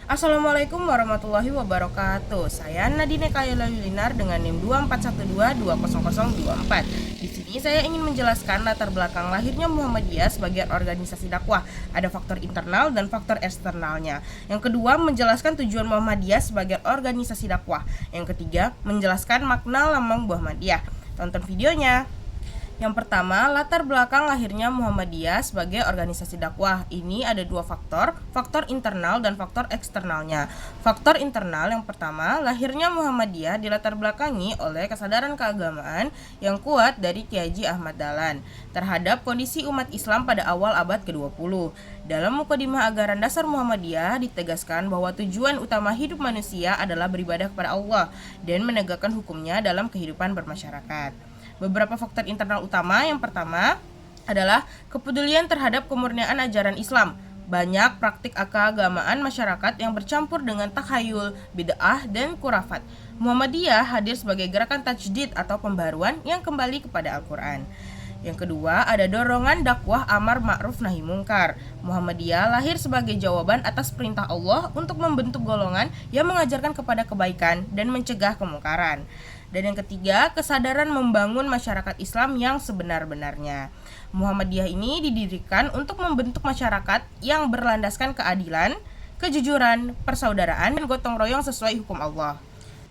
Assalamualaikum warahmatullahi wabarakatuh. Saya Nadine Kayla Yulinar dengan NIM 2412200024. Di sini saya ingin menjelaskan latar belakang lahirnya Muhammadiyah sebagai organisasi dakwah. Ada faktor internal dan faktor eksternalnya. Yang kedua, menjelaskan tujuan Muhammadiyah sebagai organisasi dakwah. Yang ketiga, menjelaskan makna lambang Muhammadiyah. Tonton videonya. Yang pertama, latar belakang lahirnya Muhammadiyah sebagai organisasi dakwah. Ini ada dua faktor internal dan faktor eksternalnya. Faktor internal yang pertama, lahirnya Muhammadiyah dilatar belakangi oleh kesadaran keagamaan yang kuat dari Kiai Haji Ahmad Dahlan terhadap kondisi umat Islam pada awal abad ke-20. Dalam Mukadimah Ajaran Dasar Muhammadiyah ditegaskan bahwa tujuan utama hidup manusia adalah beribadah kepada Allah dan menegakkan hukumnya dalam kehidupan bermasyarakat. Beberapa faktor internal utama, yang pertama adalah kepedulian terhadap kemurnian ajaran Islam. Banyak praktik keagamaan masyarakat yang bercampur dengan takhayul, bid'ah, dan khurafat. Muhammadiyah hadir sebagai gerakan tajdid atau pembaruan yang kembali kepada Al-Quran. Yang kedua, ada dorongan dakwah amar ma'ruf nahi mungkar. Muhammadiyah lahir sebagai jawaban atas perintah Allah untuk membentuk golongan yang mengajarkan kepada kebaikan dan mencegah kemungkaran. Dan yang ketiga, kesadaran membangun masyarakat Islam yang sebenar-benarnya. Muhammadiyah ini didirikan untuk membentuk masyarakat yang berlandaskan keadilan, kejujuran, persaudaraan, dan gotong royong sesuai hukum Allah.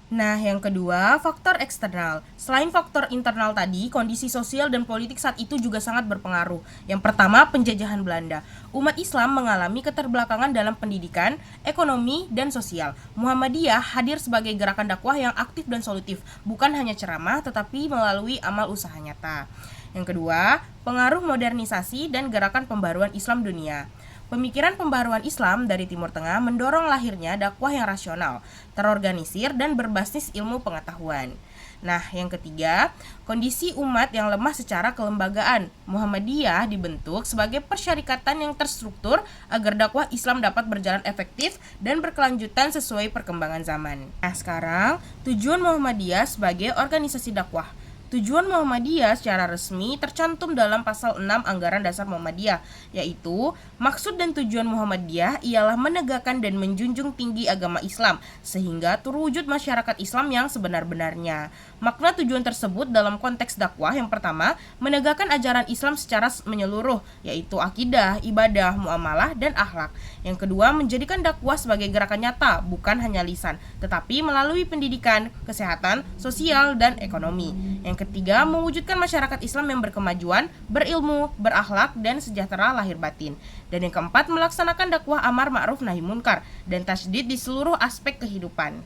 Nah, yang kedua, faktor eksternal. Selain faktor internal tadi, kondisi sosial dan politik saat itu juga sangat berpengaruh. Yang pertama, penjajahan Belanda. Umat Islam mengalami keterbelakangan dalam pendidikan, ekonomi, dan sosial. Muhammadiyah hadir sebagai gerakan dakwah yang aktif dan solutif, bukan hanya ceramah, tetapi melalui amal usaha nyata. Yang kedua, pengaruh modernisasi dan gerakan pembaruan Islam dunia. Pemikiran pembaruan Islam dari Timur Tengah mendorong lahirnya dakwah yang rasional, terorganisir, dan berbasis ilmu pengetahuan. Nah, yang ketiga, kondisi umat yang lemah secara kelembagaan. Muhammadiyah dibentuk sebagai persyarikatan yang terstruktur agar dakwah Islam dapat berjalan efektif dan berkelanjutan sesuai perkembangan zaman. Nah, sekarang tujuan Muhammadiyah sebagai organisasi dakwah. Tujuan Muhammadiyah secara resmi tercantum dalam pasal 6 Anggaran Dasar Muhammadiyah, yaitu maksud dan tujuan Muhammadiyah ialah menegakkan dan menjunjung tinggi agama Islam sehingga terwujud masyarakat Islam yang sebenar-benarnya. Makna tujuan tersebut dalam konteks dakwah, yang pertama, menegakkan ajaran Islam secara menyeluruh, yaitu akidah, ibadah, muamalah, dan akhlak. Yang kedua, menjadikan dakwah sebagai gerakan nyata, bukan hanya lisan, tetapi melalui pendidikan, kesehatan, sosial, dan ekonomi. Yang ketiga, mewujudkan masyarakat Islam yang berkemajuan, berilmu, berakhlak, dan sejahtera lahir batin. Dan yang keempat, melaksanakan dakwah amar ma'ruf nahi munkar dan tasydid di seluruh aspek kehidupan.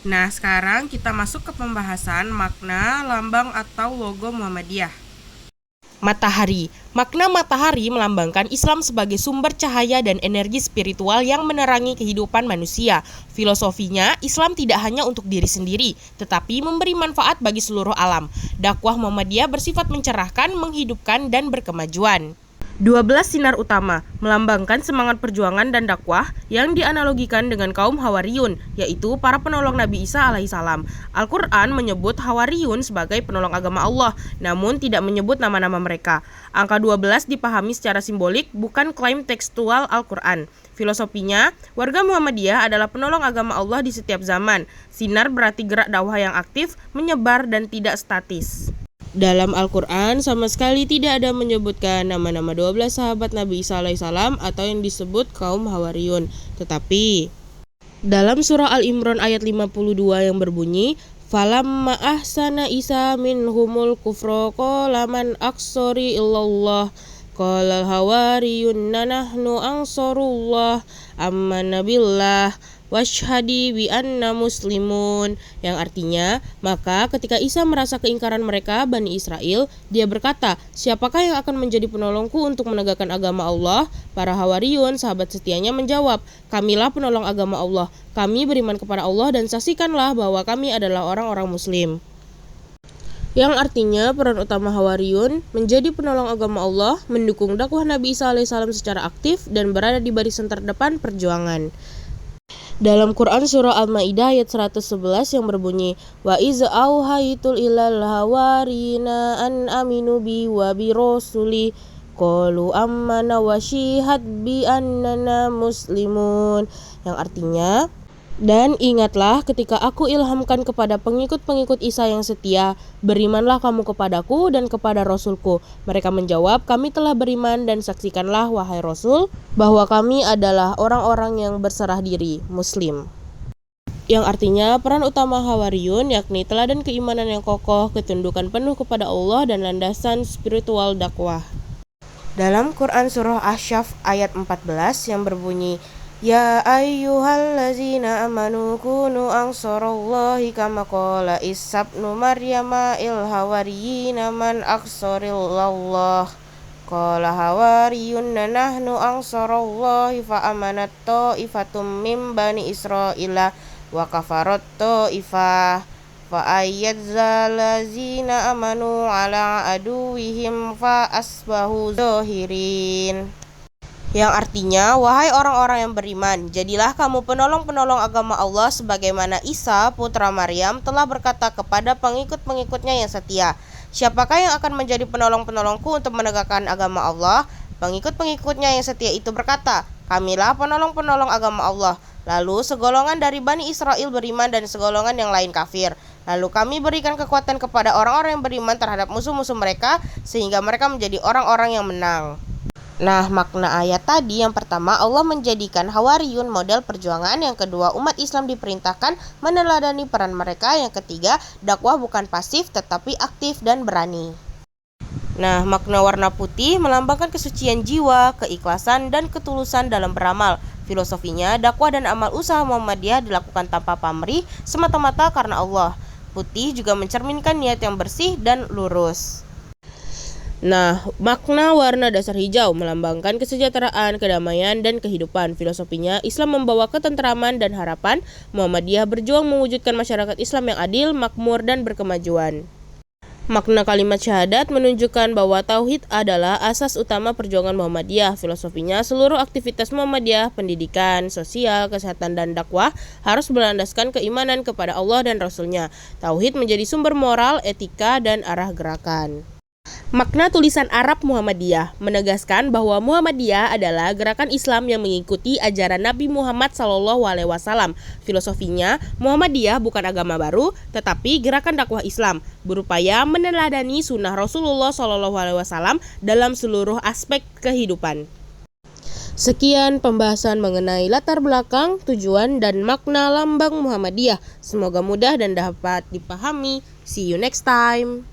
Nah, sekarang kita masuk ke pembahasan makna, lambang, atau logo Muhammadiyah. Matahari. Makna matahari melambangkan Islam sebagai sumber cahaya dan energi spiritual yang menerangi kehidupan manusia. Filosofinya, Islam tidak hanya untuk diri sendiri, tetapi memberi manfaat bagi seluruh alam. Dakwah Muhammadiyah bersifat mencerahkan, menghidupkan, dan berkemajuan. 12 sinar utama melambangkan semangat perjuangan dan dakwah yang dianalogikan dengan kaum Hawariyun, yaitu para penolong Nabi Isa alaihissalam. Al-Quran menyebut Hawariyun sebagai penolong agama Allah, namun tidak menyebut nama-nama mereka. Angka 12 dipahami secara simbolik, bukan klaim tekstual Al-Quran. Filosofinya, warga Muhammadiyah adalah penolong agama Allah di setiap zaman. Sinar berarti gerak dakwah yang aktif, menyebar, dan tidak statis. Dalam Al-Quran sama sekali tidak ada menyebutkan nama-nama 12 sahabat Nabi Isa alaihissalam atau yang disebut kaum Hawariyun. Tetapi dalam surah Al-Imran ayat 52 yang berbunyi, falamma ahsana Isa minhumul kufra qala man aksori illallah qala hawariyun nahnu ansarullah amanna billah washhadi bi anna muslimun, yang artinya, maka ketika Isa merasa keingkaran mereka, Bani Israel, dia berkata, siapakah yang akan menjadi penolongku untuk menegakkan agama Allah? Para Hawariyun, sahabat setianya, menjawab, kamilah penolong agama Allah, kami beriman kepada Allah dan saksikanlah bahwa kami adalah orang-orang muslim. Yang artinya, peran utama Hawariyun menjadi penolong agama Allah, mendukung dakwah Nabi Isa alaihissalam secara aktif dan berada di barisan terdepan perjuangan. Dalam Quran surah Al-Maidah ayat 111 yang berbunyi, wa iz auhaitul ilal hawarina an aminu bi wa bi rasuli Qalu amanna wa syihad bi annana muslimun. Yang artinya, dan ingatlah ketika aku ilhamkan kepada pengikut-pengikut Isa yang setia, berimanlah kamu kepadaku dan kepada Rasulku. Mereka menjawab, kami telah beriman, dan saksikanlah wahai Rasul bahwa kami adalah orang-orang yang berserah diri, Muslim. Yang artinya peran utama Hawariyun yakni teladan keimanan yang kokoh, ketundukan penuh kepada Allah, dan landasan spiritual dakwah. Dalam Quran Surah Ahsyaf ayat 14 yang berbunyi, Ya ayyuhallazina amanu kunu ansarallahi kama qala Isa ibnu Maryama il hawariyina man aksarillallah. Qala hawariyun nahnu ansarallahi fa amanat ta'ifatum min bani Israila wa kafarat ta'ifah fa ayyadzalazina amanu ala aduwihim fa asbahu zahirin. Yang artinya, wahai orang-orang yang beriman, jadilah kamu penolong-penolong agama Allah sebagaimana Isa putra Maryam telah berkata kepada pengikut-pengikutnya yang setia. Siapakah yang akan menjadi penolong-penolongku untuk menegakkan agama Allah? Pengikut-pengikutnya yang setia itu berkata, kamilah penolong-penolong agama Allah. Lalu segolongan dari Bani Israel beriman dan segolongan yang lain kafir. Lalu kami berikan kekuatan kepada orang-orang yang beriman terhadap musuh-musuh mereka, sehingga mereka menjadi orang-orang yang menang. Nah, makna ayat tadi, yang pertama, Allah menjadikan Hawariyun model perjuangan. Yang kedua, umat Islam diperintahkan meneladani peran mereka. Yang ketiga, dakwah bukan pasif tetapi aktif dan berani. Nah, makna warna putih melambangkan kesucian jiwa, keikhlasan, dan ketulusan dalam beramal. Filosofinya, dakwah dan amal usaha Muhammadiyah dilakukan tanpa pamrih, semata-mata karena Allah. Putih juga mencerminkan niat yang bersih dan lurus. Nah, makna warna dasar hijau melambangkan kesejahteraan, kedamaian, dan kehidupan. Filosofinya, Islam membawa ketentraman dan harapan. Muhammadiyah berjuang mewujudkan masyarakat Islam yang adil, makmur, dan berkemajuan. Makna kalimat syahadat menunjukkan bahwa tauhid adalah asas utama perjuangan Muhammadiyah. Filosofinya, seluruh aktivitas Muhammadiyah, pendidikan, sosial, kesehatan, dan dakwah harus berlandaskan keimanan kepada Allah dan Rasul-Nya. Tauhid menjadi sumber moral, etika, dan arah gerakan. Makna tulisan Arab Muhammadiyah menegaskan bahwa Muhammadiyah adalah gerakan Islam yang mengikuti ajaran Nabi Muhammad SAW. Filosofinya, Muhammadiyah bukan agama baru, tetapi gerakan dakwah Islam, berupaya meneladani sunnah Rasulullah SAW dalam seluruh aspek kehidupan. Sekian pembahasan mengenai latar belakang, tujuan, dan makna lambang Muhammadiyah. Semoga mudah dan dapat dipahami. See you next time.